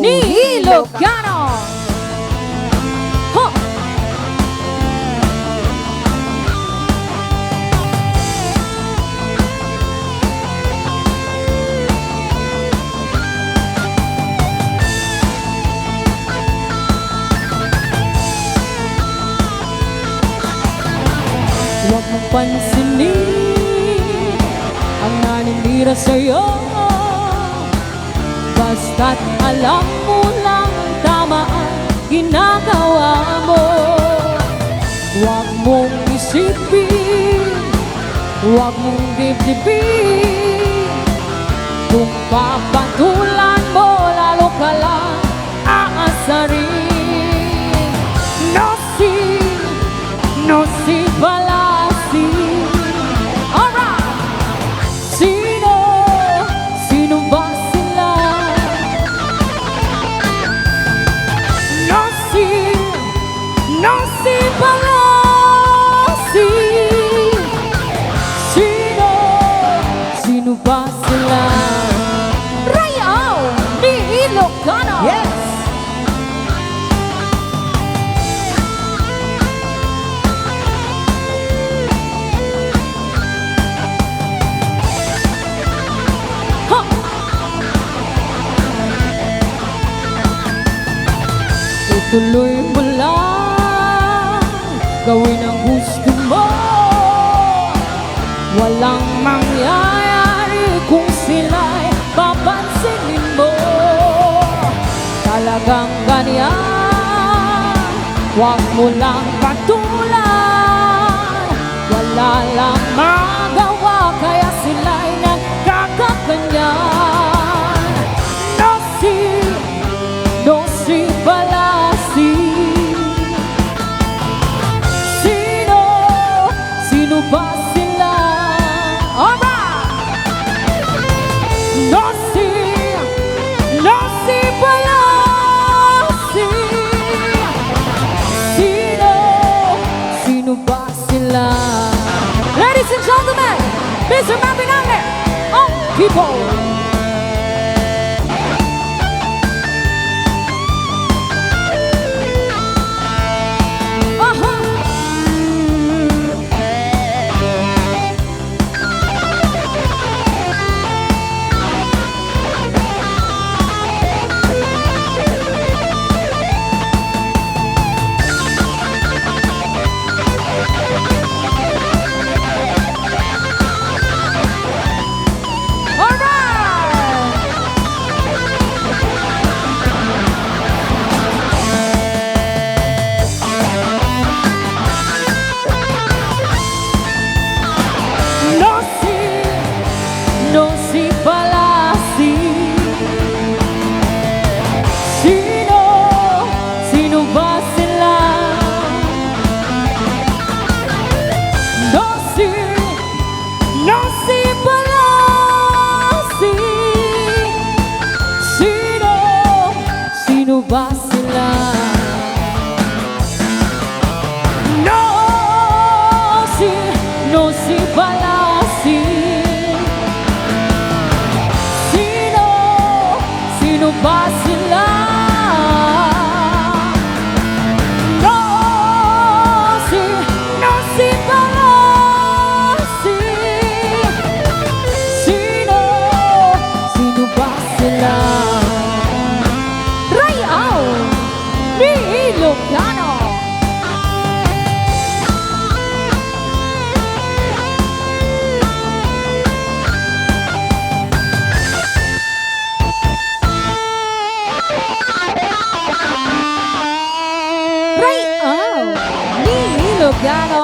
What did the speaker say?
ni Ilocano. Huh. Huwag mong pansinin ang naninira sa'yo, basta't alam mo lang tama ang ginagawa mo. Huwag mong isipin, huwag mong dibdibin, kung papatulan mo lalo ka lang aasarin. NOSI BALASI. Alright! Sino ba sila? NOSI BALASI. Sino ba sila? Rayaw ni Ilocano. Yes! Ituloy mo lang, gawin ang gusto mo. Walang mangyayari kung sila'y papansinin mo. Talagang ganyan, huwag mo lang patulan. Wala lang magawa kaya sila'y nagkakaganyan. NOSI BALASI. Sino ba sila? Alright! NOSI BALASI. Sino ba sila? Ladies and gentlemen, Mr. Marvin Agne, all people. NOSI BALASI. Sino ba sila? NOSI BALASI. Sino ba sila? NOSI BALASI. Sino ba sila? NOSI BALASI. Sino ba sila? Rayaw ni Ilocano. Rayaw ni Ilocano.